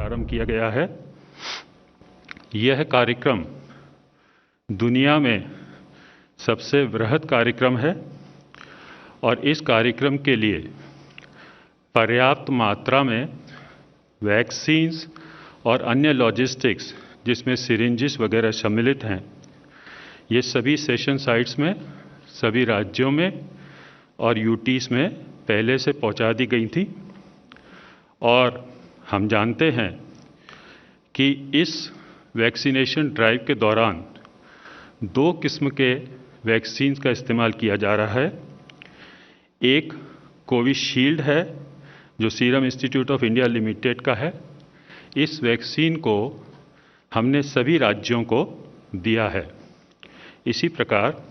प्रारंभ किया गया है। यह कार्यक्रम दुनिया में सबसे वृहद कार्यक्रम है और इस कार्यक्रम के लिए पर्याप्त मात्रा में वैक्सीन्स और अन्य लॉजिस्टिक्स जिसमें सिरिंजेस वगैरह सम्मिलित हैं, ये सभी सेशन साइट्स में, सभी राज्यों में और यूटीज़ में पहले से पहुंचा दी गई थी। और हम जानते हैं कि इस वैक्सीनेशन ड्राइव के दौरान 2 किस्म के वैक्सीन का इस्तेमाल किया जा रहा है। एक कोविशील्ड है जो serum institute of India limited का है। इस वैक्सीन को हमने सभी राज्यों को दिया है। इसी प्रकार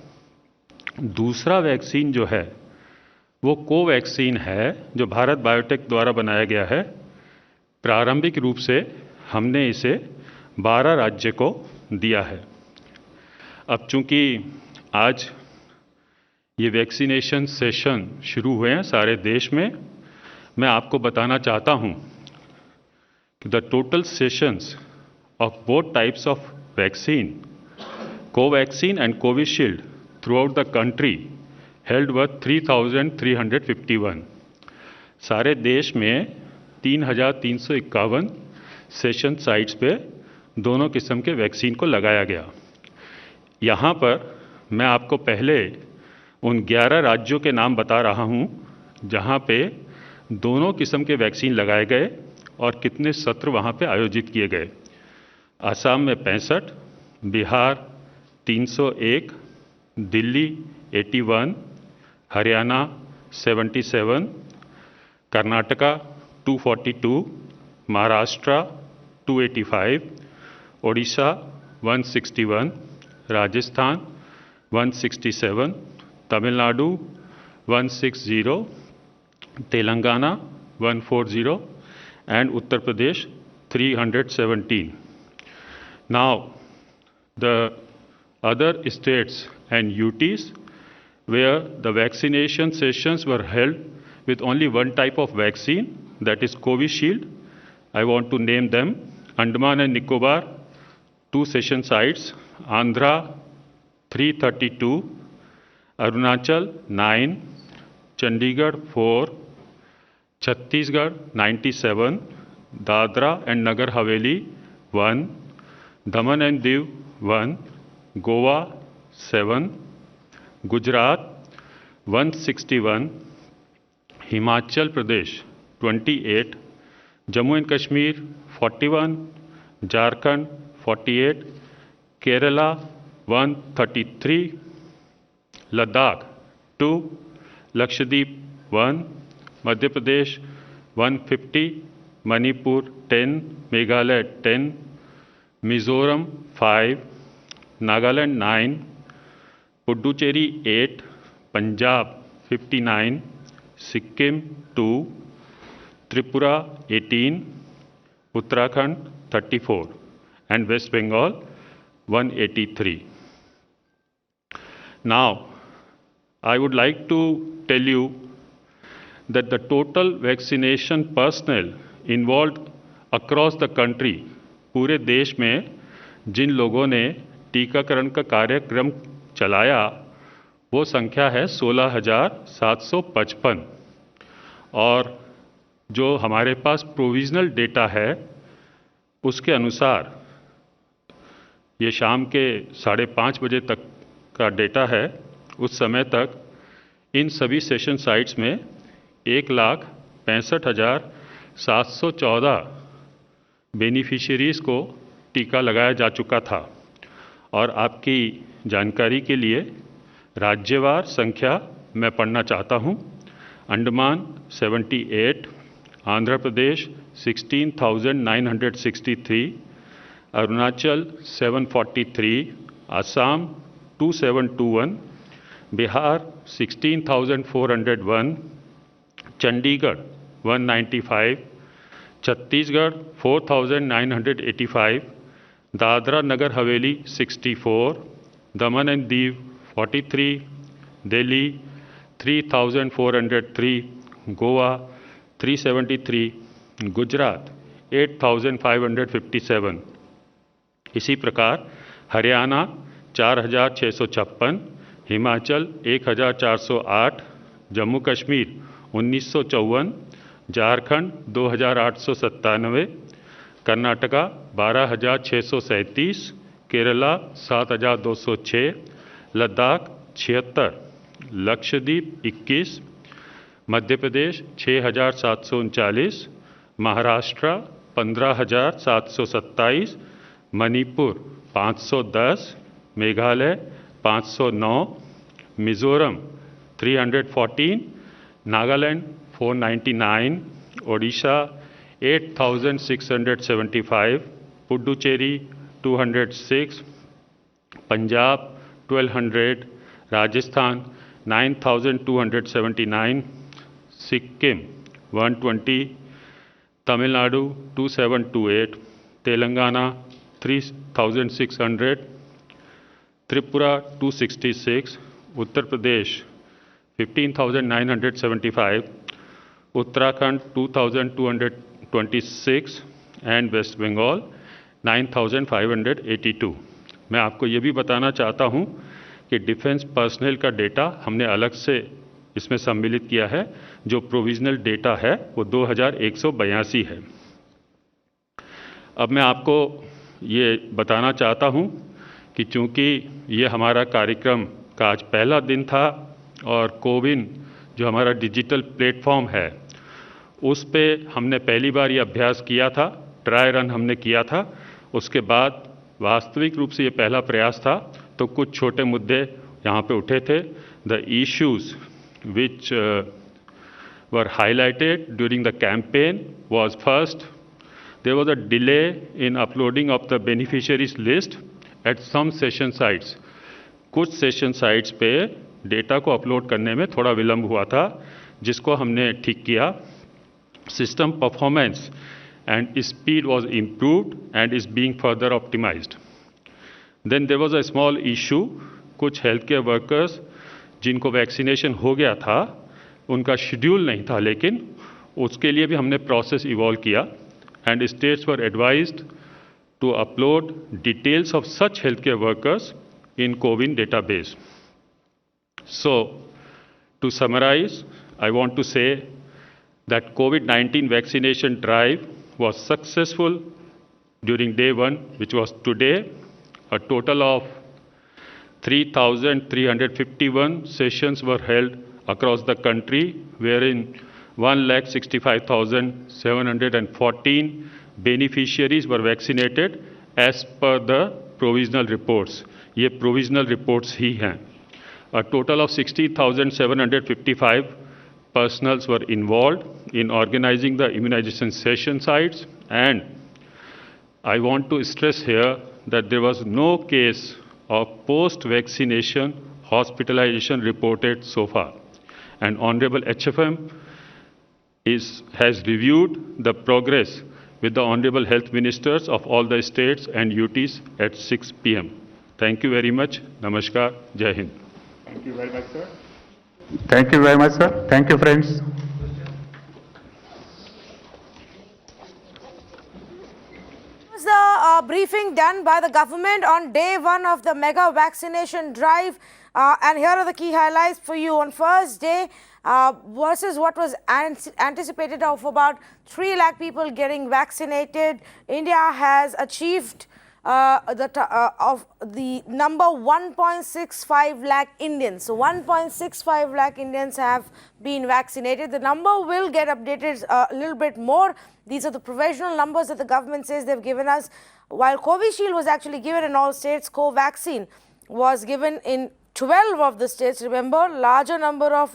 दूसरा वैक्सीन जो है वो कोवैक्सीन है जो भारत बायोटेक द्वारा बनाया गया है। प्रारंभिक रूप से हमने इसे 12 राज्य को दिया है। अब चूंकि आज ये वैक्सीनेशन सेशन शुरू हुए हैं सारे देश में, मैं आपको बताना चाहता हूं कि the total sessions of both types of vaccine, Covaxin and Covishield throughout the country held were 3,351। सारे देश में 3,351 सेशन साइट्स पे दोनों किस्म के वैक्सीन को लगाया गया। यहाँ पर मैं आपको पहले उन 11 राज्यों के नाम बता रहा हूँ जहाँ पे दोनों किस्म के वैक्सीन लगाए गए और कितने सत्र वहाँ पे आयोजित किए गए। असम में 65, Bihar 301, Delhi 81, Haryana 77, Karnataka 242, Maharashtra 285, Odisha 161, Rajasthan 167, Tamil Nadu 160, Telangana 140 and Uttar Pradesh 317. Now, the other states and UTs where the vaccination sessions were held with only one type of vaccine, that is Covishield. I want to name them: Andaman and Nicobar 2 session sites, Andhra 332, Arunachal 9, Chandigarh 4, Chhattisgarh 97, Dadra and Nagar Haveli 1, Daman and Diu 1, Goa 7, Gujarat 161, Himachal Pradesh 28, Jammu and Kashmir 41, Jharkhand 48, Kerala 133, Ladakh 2, Lakshadweep 1, Madhya Pradesh 150, Manipur 10, Meghalaya 10, Mizoram 5, Nagaland 9, Puducherry 8, Punjab 59, Sikkim 2, Tripura 18, Uttarakhand 34 and West Bengal 183. Now, I would like to tell you that the total vaccination personnel involved across the country, पूरे देश में जिन लोगों ने टीकाकरण का कार्यक्रम चलाया वो संख्या है 16,755 और जो हमारे पास प्रोविजनल डेटा है उसके अनुसार ये शाम के 5:30 बजे तक का डेटा है। उस समय तक इन सभी सेशन साइट्स में 1,65,714 बेनिफिशियरीज को टीका लगाया जा चुका था। और आपकी जानकारी के लिए राज्यवार संख्या मैं पढ़ना चाहता हूँ। अंडमान 78, आंध्र प्रदेश 16,963, अरुणाचल 743, असम 2721, बिहार 16,401, चंडीगढ़ 195, छत्तीसगढ़ 4,985, दादरा नगर हवेली 64, दमन एंड दीव 43, दिल्ली 3,403, गोवा 373, गुजरात 8,557। इसी प्रकार हरियाणा 4,656, हिमाचल 1,408, जम्मू कश्मीर 1,954, झारखंड 2,897, कर्नाटका 12,637, केरला 7,206, लद्दाख 76, लक्षद्वीप 21, मध्य प्रदेश 6,739, महाराष्ट्र 15,727, मणिपुर 510, मेघालय 509, मिजोरम 314, नागालैंड 499, ओडिशा 8,675, पुडुचेरी 206, पंजाब 1,200, राजस्थान 9,279, सिक्किम 120, तमिलनाडु 2,728, तेलंगाना 3,600, त्रिपुरा 266, उत्तर प्रदेश 15,975, उत्तराखंड 2,226 एंड वेस्ट बंगाल 9,582। मैं आपको ये भी बताना चाहता हूँ कि डिफेंस पर्सनल का डेटा हमने अलग से इसमें सम्मिलित किया है। जो प्रोविजनल डेटा है वो 2,182 है। अब मैं आपको ये बताना चाहता हूँ कि चूँकि ये हमारा कार्यक्रम का आज पहला दिन था और कोविन जो हमारा डिजिटल प्लेटफॉर्म है उस पे हमने पहली बार ये अभ्यास किया था, ट्राई रन हमने किया था। उसके बाद वास्तविक रूप से ये पहला प्रयास था, तो कुछ छोटे मुद्दे यहाँ पे उठे थे। The issues which were highlighted during the campaign was first, there was a delay in uploading of the beneficiaries list at some session sites. कुछ सेशन साइट्स पे डेटा को अपलोड करने में थोड़ा विलंब हुआ था, जिसको हमने ठीक किया। System performance and speed was improved and is being further optimized. Then there was a small issue, कुछ हेल्थ केयर वर्कर्स जिनको वैक्सीनेशन हो गया था उनका शेड्यूल नहीं था, लेकिन उसके लिए भी हमने प्रोसेस इवॉल्व किया and states were advised to upload details of such health care workers in CoWIN database. So to summarize, I want to say that COVID-19 vaccination drive was successful during day one, which was today. A total of 3,351 sessions were held across the country, wherein 1,65,714 beneficiaries were vaccinated as per the provisional reports. ये provisional reports ही हैं. A total of 60,755 personals were involved in organizing the immunization session sites, and I want to stress here that there was no case of post-vaccination hospitalization reported so far. And Honorable HFM has reviewed the progress with the Honorable Health Ministers of all the states and UTs at 6 p.m. Thank you very much. Namaskar. Jai Hind. Thank you very much, sir. Thank you very much, sir. Thank you, friends. The briefing done by the government on day one of the mega vaccination drive, and here are the key highlights for you. On first day, versus what was anticipated of about 3 lakh people getting vaccinated, India has achieved of the number 1.65 lakh Indians. So 1.65 lakh Indians have been vaccinated. The number will get updated a little bit more. These are the provisional numbers that the government says they've given us. While Covishield was actually given in all states, Covaxin was given in 12 of the states. Remember, larger number of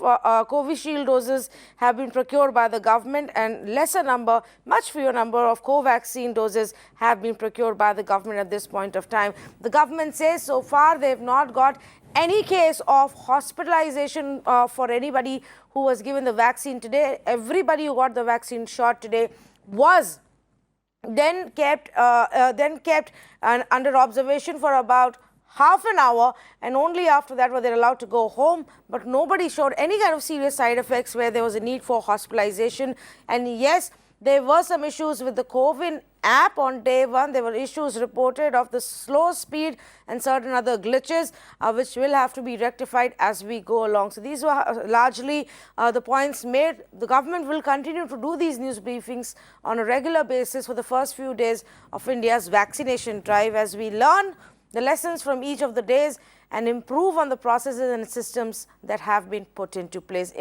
Covishield doses have been procured by the government, and lesser number, much fewer number of Covaxin doses have been procured by the government at this point of time. The government says so far they have not got any case of hospitalization for anybody who was given the vaccine today. Everybody who got the vaccine shot today was then kept under observation for about half an hour, and only after that were they allowed to go home. But nobody showed any kind of serious side effects where there was a need for hospitalization. And yes, There were some issues with the CoWIN app on day one. There were issues reported of the slow speed and certain other glitches which will have to be rectified as we go along. So these were largely the points made. The government will continue to do these news briefings on a regular basis for the first few days of India's vaccination drive as we learn the lessons from each of the days and improve on the processes and systems that have been put into place.